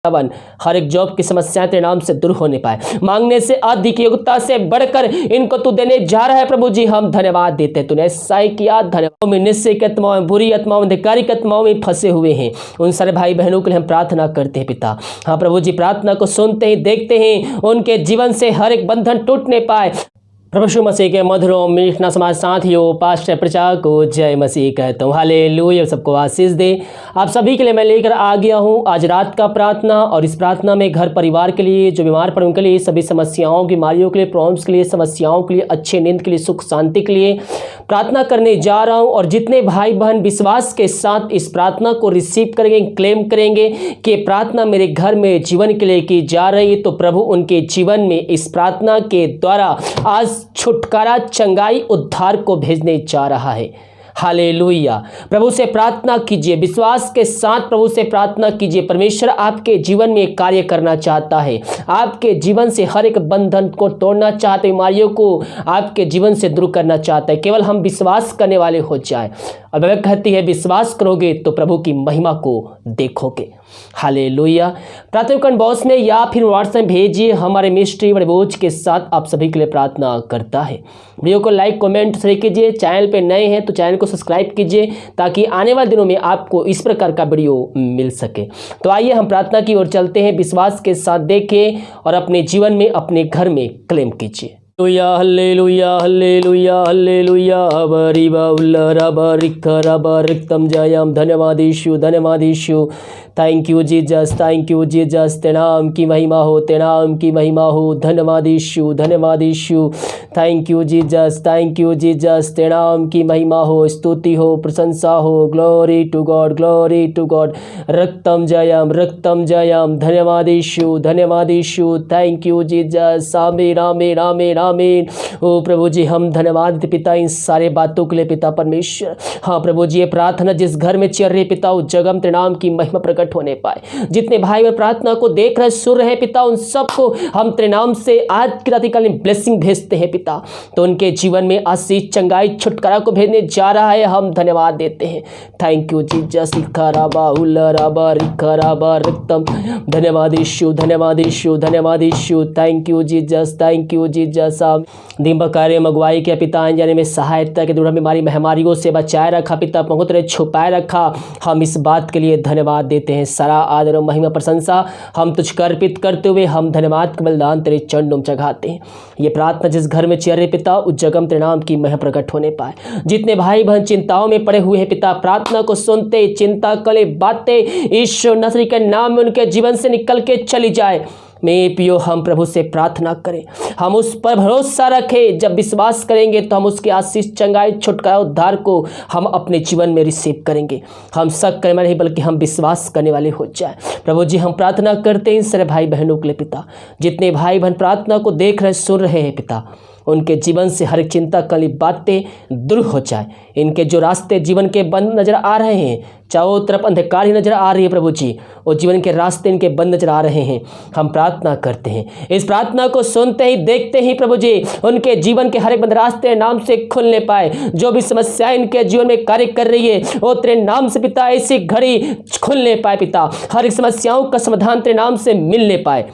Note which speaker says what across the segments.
Speaker 1: हर एक जॉब की समस्याएं तेरे नाम से दूर होने पाए, मांगने से अधिक योग्यता से बढ़कर इनको तू देने जा रहा है। प्रभु जी हम धन्यवाद देते हैं, तूने ऐसा ही किया। धन्यवाद में निश्चय आत्माओं में, बुरी आत्माओं में, अधिकारिक आत्माओं में फंसे हुए हैं, उन सारे भाई बहनों के लिए हम प्रार्थना करते हैं पिता। हाँ प्रभु जी, प्रार्थना को सुनते ही देखते हैं उनके जीवन से हर एक बंधन टूटने पाए। प्रभु यीशु मसीह के मधुरों मीठना समाज साथियों, पास्टर प्रचार को जय मसीह कहता हूँ। हालेलुया, सबको आशीष दे। आप सभी के लिए मैं लेकर आ गया हूँ आज रात का प्रार्थना, और इस प्रार्थना में घर परिवार के लिए, जो बीमार पड़े उनके लिए, सभी समस्याओं बीमारियों के लिए, प्रॉब्लम्स के लिए, समस्याओं के लिए, अच्छे नींद के लिए, सुख शांति के लिए प्रार्थना करने जा रहा हूँ। और जितने भाई बहन विश्वास के साथ इस प्रार्थना को रिसीव करेंगे, क्लेम करेंगे कि प्रार्थना मेरे घर में जीवन के लिए की जा रही है, तो प्रभु उनके जीवन में इस प्रार्थना के द्वारा आज छुटकारा, चंगाई, उद्धार को भेजने जा रहा है। हालेलुया। प्रभु से प्रार्थना कीजिए, विश्वास के साथ प्रभु से प्रार्थना कीजिए। परमेश्वर आपके जीवन में कार्य करना चाहता है, आपके जीवन से हर एक बंधन को तोड़ना चाहते, बीमारियों को आपके जीवन से दूर करना चाहता है। केवल हम विश्वास करने वाले हो जाए। और बाइबल कहती है विश्वास करोगे तो प्रभु की महिमा को देखोगे। हालेलुया। प्रार्थना बॉक्स में या फिर व्हाट्सएप भेजिए, हमारे मिस्ट्री बड़े बोझ के साथ आप सभी के लिए प्रार्थना करता है। वीडियो को लाइक कमेंट शेयर कीजिए, चैनल पे नए हैं तो चैनल को सब्सक्राइब कीजिए ताकि आने वाले दिनों में आपको इस प्रकार का वीडियो मिल सके। तो आइए हम प्रार्थना की ओर चलते हैं, विश्वास के साथ देखें और अपने जीवन में, अपने घर में क्लेम कीजिए। हल्लेलुया हल्लेलुया हल्लेलुया हबरिबा उल्लरबा रिक्खरबा रिक्तम जयम। धन्यवाद यीशु, धन्यवाद Yeshu. Thank you Jesus, thank you Jesus. तेरे नाम की महिमा हो, तेरे नाम की महिमा हो। धन्यवाद यीशु, धन्यवाद Yeshu. Thank you Jesus, thank you Jesus. तेरे नाम की महिमा हो, स्तुति हो, प्रशंसा हो। Glory to God, glory to God. रक्तम जयम, रक्तम जयम। धन्यवाद यीशु, धन्यवाद यीशु। Thank you Jesus. आमीन आमीन आमीन आमीन। ओ प्रभु जी हम धन्यवाद देते पिता इन सारे बातों के लिए पिता परमेश्वर। हाँ प्रभु जी, ये प्रार्थना जिस घर में चल रही पिता, उस जगह में तेरे नाम की महिमा प्रकट होने पाए। जितने भाई बहन प्रार्थना को देख रहे, सुन रहे पिता, उन सबको हम तेरे नाम से आज की रात्रिकालीन ब्लेसिंग भेजते हैं पिता। तो उनके जीवन में आशीष, चंगाई, छुटकारा को भेजने जा रहा है, हम धन्यवाद देते हैं। Thank you Jesus. रिखराबा उल्लराबा रिखराबा रक्तम। धन्यवाद यीशु, धन्यवाद यीशु, धन्यवाद Yeshu. Thank you Jesus, thank you Jesus. दिन कार्य मगवाई के पिता आने जाने में सहायता के द्वारा बीमारी महामारियों से बचाए रखा पिता, पहुंच छुपाए रखा। हम इस बात के लिए धन्यवाद देते हैं। सारा आदर और महिमा प्रशंसा हम तुझको अर्पित करते हुए हम धन्यवाद का बलिदान तेरे चरणों में चढ़ाते हैं। ये प्रार्थना जिस घर में चल रहे पिता, उस जगह में तेरे नाम की महिमा प्रकट होने पाए। जितने भाई बहन चिंताओं में पड़े हुए हैं पिता, प्रार्थना को सुनते, चिंता कले बातें ईश्वर नसरी के नाम में उनके जीवन से निकल के चली जाए। मेरे पियो हम प्रभु से प्रार्थना करें, हम उस पर भरोसा रखें। जब विश्वास करेंगे तो हम उसके आशीष, चंगाई, छुटकारा, उद्धार को हम अपने जीवन में रिसीव करेंगे। हम शक करने वाले नहीं बल्कि हम विश्वास करने वाले हो जाए। प्रभु जी हम प्रार्थना करते हैं इन सारे भाई बहनों के लिए पिता। जितने भाई बहन प्रार्थना को देख रहे, सुन रहे हैं पिता, उनके जीवन से हर एक चिंता कली बातें दूर हो जाए। इनके जो रास्ते जीवन के बंद नजर आ रहे हैं, चारों तरफ अंधकार ही नजर आ रही है प्रभु जी, और जीवन के रास्ते इनके बंद नजर आ रहे हैं, हम प्रार्थना करते हैं। इस प्रार्थना को सुनते ही देखते ही प्रभु जी उनके जीवन के हर एक बंद रास्ते नाम से खुलने पाए। जो भी समस्याएं इनके जीवन में कार्य कर रही है वो तेरे नाम से पिता ऐसी घड़ी खुलने पाए पिता। हर एक समस्याओं का समाधान तेरे नाम से मिलने पाए।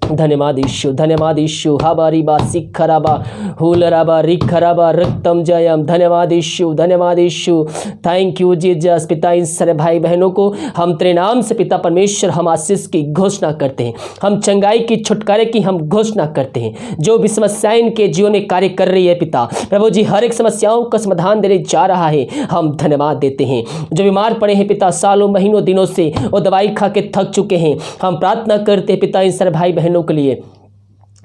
Speaker 1: धन्यवाद यीशु, धन्यवाद यीशु। हाबारीबा सिखराबा हुलराबा रिखराबा रक्तम जयम। धन्यवाद यीशु, धन्यवाद यीशु। Thank you Jesus. पिता इन सारे भाई बहनों को हम तेरे नाम से पिता परमेश्वर हम आशीष की घोषणा करते हैं, हम चंगाई की, छुटकारे की हम घोषणा करते हैं। जो भी समस्याएं इनके जीवन में कार्य कर रही है पिता, प्रभु जी हर एक समस्याओं का समाधान देने जा रहा है, हम धन्यवाद देते हैं। जो बीमार पड़े हैं पिता, सालों महीनों दिनों से वो दवाई खा के थक चुके हैं, हम प्रार्थना करते हैं पिता इन सारे भाई बहनों के लिए।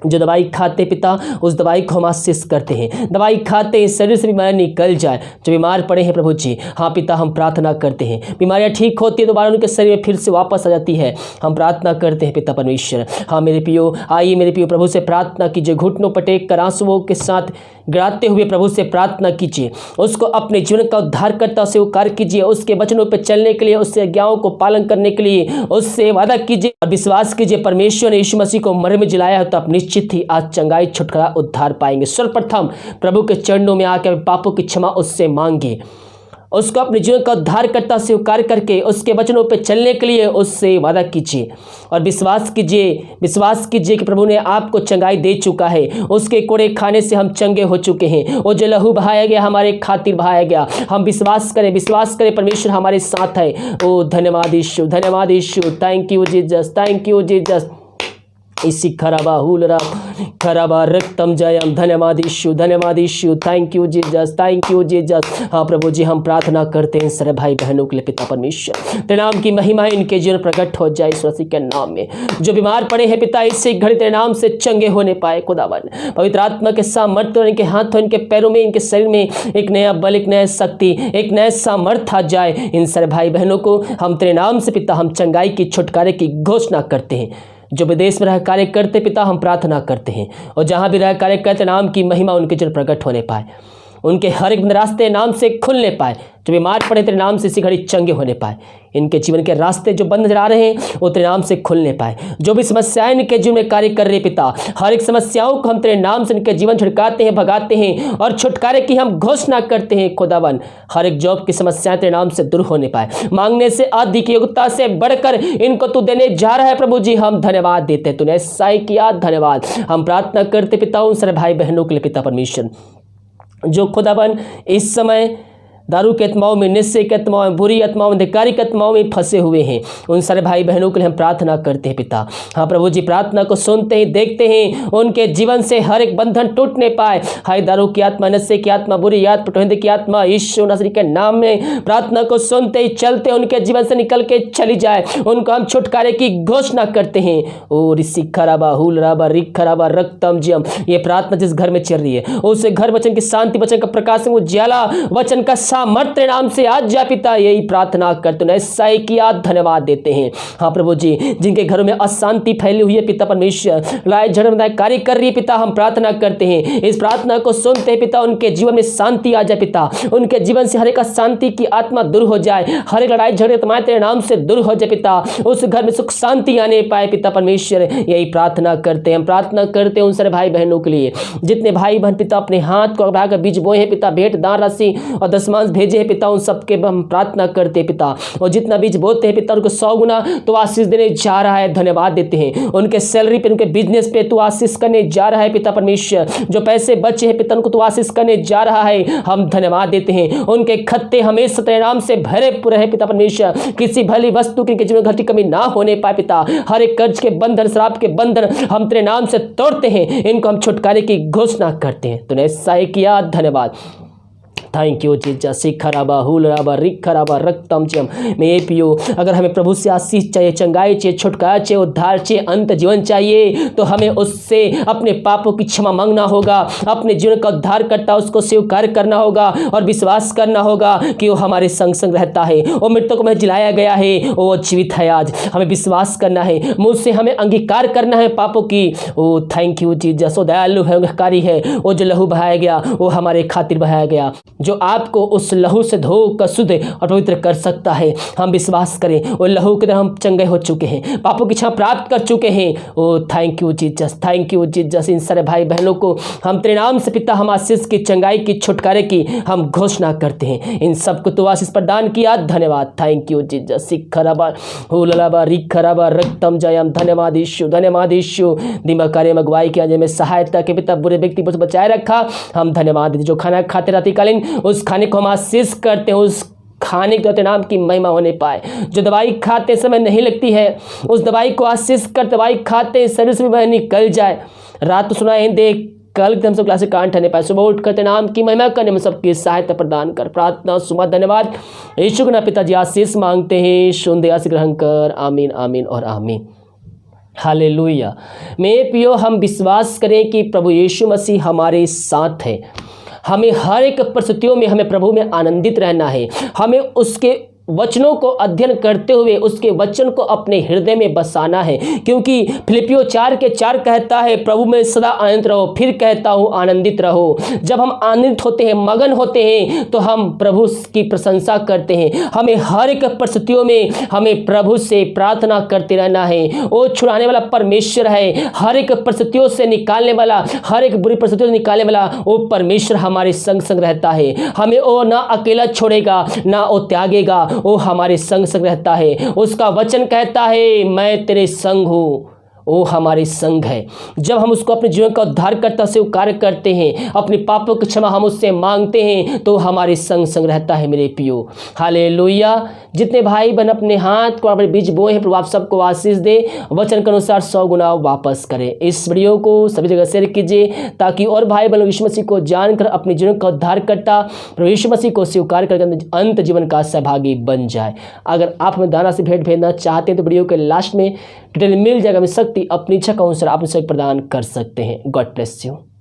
Speaker 1: जो दवाई खाते पिता, उस दवाई को हम आशीष करते हैं। दवाई खाते हैं शरीर से बीमारी निकल जाए। जो बीमार पड़े हैं प्रभु जी, हाँ पिता हम प्रार्थना करते हैं, बीमारियां ठीक होती है दोबारा उनके शरीर में फिर से वापस आ जाती है, हम प्रार्थना करते हैं पिता परमेश्वर। हाँ मेरे पियो, आइए मेरे पियो प्रभु से प्रार्थना कीजिए, घुटनों पटेक कर आंसुओं के साथ गिराते हुए प्रभु से प्रार्थना कीजिए। उसको अपने जीवन का उद्धार करता स्वीकार कीजिए, उसके वचनों पर चलने के लिए, उससे आज्ञाओं को पालन करने के लिए उससे वादा कीजिए और विश्वास कीजिए परमेश्वर ने यीशु मसीह को मर में जिलाया है तो आप निश्चित ही आज चंगाई, छुटकारा, उद्धार पाएंगे। सर्वप्रथम प्रभु के चरणों में आकर पापों की क्षमा उससे मांगिए उसको अपने जीवन का उद्धारकर्ता स्वीकार करके उसके वचनों पर चलने के लिए उससे वादा कीजिए और विश्वास कीजिए कि प्रभु ने आपको चंगाई दे चुका है। उसके कोड़े खाने से हम चंगे हो चुके हैं। वो जो लहू बहाया गया हमारे खातिर बहाया गया। हम विश्वास करें परमेश्वर हमारे साथ है। ओ धन्यवाद यीशु, धन्यवाद Yeshu, thank you Jesus, thank you Jesus. इसी खराबा रक्तम जयम, धन्यवाद यीशु, धन्यवाद Yeshu, thank you Jesus, thank you Jesus. हाँ प्रभु जी, हम प्रार्थना करते हैं सारे भाई बहनों के लिए पिता परमेश्वर, तेरे नाम की महिमा इनके जीवन प्रकट हो जाए यीशु मसीह के नाम में। जो बीमार पड़े हैं पिता, इससे घड़ी तेरे नाम से चंगे होने पाए खुदावन। पवित्र आत्मा के सामर्थ्य इनके हाथों, इनके पैरों में, इनके शरीर में एक नया बल, एक नया शक्ति, एक नया सामर्थ्य आ जाए। इन सारे भाई बहनों को हम तेरे नाम से पिता हम चंगाई की, छुटकारे की घोषणा करते हैं। जो विदेश में रह कार्य करते पिता हम प्रार्थना करते हैं, और जहाँ भी रह कार्य करते नाम की महिमा उनके जन प्रकट होने पाए, उनके हर एक रास्ते नाम से खुलने पाए। जो बीमार पड़े तेरे नाम से इसी घड़ी चंगे होने पाए। इनके जीवन के रास्ते जो बंद नजर आ रहे हैं वो तेरे नाम से खुलने पाए। जो भी समस्याएं इनके जीवन में कार्य कर रहे पिता, हर एक समस्याओं को हम तेरे नाम से इनके जीवन छुड़काते हैं, भगाते हैं और छुटकारे की हम घोषणा करते हैं खुदावन। हर एक जॉब की समस्याएं तेरे नाम से दूर होने पाए। मांगने से अधिक योग्यता से बढ़कर इनको तू देने जा रहा है प्रभु जी, हम धन्यवाद देते हैं। तूने ऐसा ही किया, धन्यवाद। हम प्रार्थना करते पिता उन सारे भाई बहनों के लिए पिता परमेश्वर, जो खुदावन इस समय दारू के आत्माओं में, निश्चय के आत्माओं में, बुरी आत्माओं में, धिक्कारी आत्माओं में फंसे हुए हैं, उन सारे भाई बहनों के लिए हम प्रार्थना करते हैं पिता। हाँ प्रभु जी, प्रार्थना को सुनते ही देखते हैं उनके जीवन से हर एक बंधन टूटने पाए। हाय दारू की आत्मा, नशे की आत्मा, बुरी आत्मा, पटोहिंदे की आत्मा, यीशु मसीह के नाम में प्रार्थना को सुनते ही चलते उनके जीवन से निकल के चली जाए। उनको हम छुटकारे की घोषणा करते हैं। ओ ऋषि खराबा हुल राबा रिक खराबा रक्तम जियम। ये प्रार्थना जिस घर में चल रही है उस घर वचन की शांति, वचन का प्रकाश, उजाला, वचन का सामर्थ्य नाम से आज जा पिता, यही प्रार्थना करते हैं। ऐसा ही किया, धन्यवाद देते हैं। हाँ प्रभु जी, जिनके घरों में अशांति फैली हुई है पिता परमेश्वर, लड़ाई झगड़ा कार्य कर रही है पिता, हम प्रार्थना करते हैं इस प्रार्थना को सुनते हैं पिता, उनके जीवन में शांति आ जाए पिता, उनके जीवन से हर एक अशांति की आत्मा दूर हो जाए, हर एक लड़ाई झगड़े तुम्हारे तेरे नाम से दूर हो जाए पिता, उस घर में सुख शांति आने पाए पिता परमेश्वर, यही प्रार्थना करते हैं। हम प्रार्थना करते हैं उन सारे भाई बहनों के लिए जितने भाई बहन पिता अपने हाथ को बढ़ाकर बीज बोए हैं पिता, भेंट दान राशि और दशमांश भेजे हैं पिता, उन सबके हम प्रार्थना करते हैं पिता, और जितना बीज बोते हैं पिता उनको 100 गुना तो आशीष देने जा रहा है, धन्यवाद देते हैं। उनके सैलरी पे, उनके बिजनेस पे तू आशीष करने जा रहा है पिता परमेश्वर, जो पैसे बचे हैं पिता उनको तू आशीष करने जा रहा है, हम धन्यवाद देते हैं। उनके खत्ते हमेशा तेरे नाम से भरे पूरे हैं पिता परमेश्वर, किसी भली वस्तु की जीवन घटी कमी ना होने पाए पिता, हर एक कर्ज के बंधन, शराब के बंधन हम तेरे नाम से तोड़ते हैं, इनको हम छुटकारे की घोषणा करते हैं। तूने ऐसा ही किया, धन्यवाद, थैंक यू जीसस। खराबा हुल राबा रिक खराबा रक्तम जम में पियो। अगर हमें प्रभु से आशीष चाहिए, चंगाई चाहिए, छुटकारा चाहिए, उद्धार चाहिए, अंत जीवन चाहिए, तो हमें उससे अपने पापों की क्षमा मांगना होगा, अपने जीवन का उद्धार करता उसको स्वीकार करना होगा और विश्वास करना होगा कि वो हमारे संग संग रहता है, वो मृतकों में जिलाया गया है, वो जीवित है। आज हमें विश्वास करना है, मुँह से हमें अंगीकार करना है पापों की। ओ थैंक यू जीसस। वो दयालु है, कारी है, वो जो लहू बहाया गया वो हमारे खातिर बहाया गया, जो आपको उस लहू से धोकर शुद्ध और पवित्र कर सकता है। हम विश्वास करें, वो लहू के द्वारा हम चंगे हो चुके हैं, पापों की क्षमा प्राप्त कर चुके हैं। ओ thank you Jesus, thank you Jesus. इन सारे भाई बहनों को हम तेरे नाम से पिता हम आशीष की, चंगाई की, छुटकारे की हम घोषणा करते हैं। इन सबको तो आशीष प्रदान किया, धन्यवाद, थैंक यू जीसस। खराबा हुललाबा रिक खराबा रक्तम जयम, धन्यवाद यीशु, धन्यवाद यीशु। दिमाग कार्य अगुवाई किया जाए में सहायता के पिता, बुरे व्यक्ति को बचाए रखा, हम धन्यवाद देते। जो खाना खाते रात्रिकालीन उस खाने को हम आशीष करते हैं, उस खाने के नाम की महिमा होने पाए। जो दवाई खाते समय नहीं लगती है उस दवाई को आशीष कर, दवाई खाते शरीर से भी निकल जाए। रात तो सुना देख कल हम सब क्लासे कान ठहरने पाए, सुबह उठ करते नाम की महिमा करने में सबकी सहायता प्रदान कर। प्रार्थना सुबह धन्यवाद यीशु के नाम पिताजी आशीष मांगते हैं, सुन दे आशीष ग्रहण कर, आमीन आमीन और आमीन। हालेलुया। मेरे प्रियो, हम विश्वास करें कि प्रभु यीशु मसीह हमारे साथ है। हमें हर एक परिस्थितियों में हमें प्रभु में आनंदित रहना है, हमें उसके वचनों को अध्ययन करते हुए उसके वचन को अपने हृदय में बसाना है, क्योंकि फिलिपियों 4:4 कहता है प्रभु में सदा आनंदित रहो। फिर कहता हूँ आनंदित रहो। जब हम आनंदित होते हैं, मगन होते हैं, तो हम प्रभु की प्रशंसा करते हैं। हमें हर एक परिस्थितियों में हमें प्रभु से प्रार्थना करते रहना है। वो छुड़ाने वाला परमेश्वर है, हर एक परिस्थितियों से निकालने वाला, हर एक बुरी परिस्थितियों से निकालने वाला वो परमेश्वर हमारे संग संग रहता है। हमें वो ना अकेला छोड़ेगा ना वो त्यागेगा, वो हमारे संग संग रहता है। उसका वचन कहता है मैं तेरे संग हूँ, वो हमारे संग है। जब हम उसको अपने जीवन का उद्धारकर्ता से कार्य करते हैं, अपने पापों की क्षमा हम उससे मांगते हैं, तो हमारे संग संग रहता है मेरे पियो। हालेलुया। जितने भाई बहन अपने हाथ को अपने बीज बोए हैं, प्रभु आप सबको आशीष दे, वचन के अनुसार 100 गुना वापस करें। इस वीडियो को सभी जगह शेयर कीजिए ताकि और भाई बहन यीशु मसीह को जानकर अपने जीवन का उद्धारकर्ता प्रभु यीशु मसीह को स्वीकार करके अंत जीवन का सहभागी बन जाए। अगर आप हमें दाना से भेंट भेजना चाहते हैं तो वीडियो के लास्ट में डिटेल मिल जाएगा। शक्ति अपनी इच्छा का अनुसार आप उसे प्रदान कर सकते हैं। God bless you.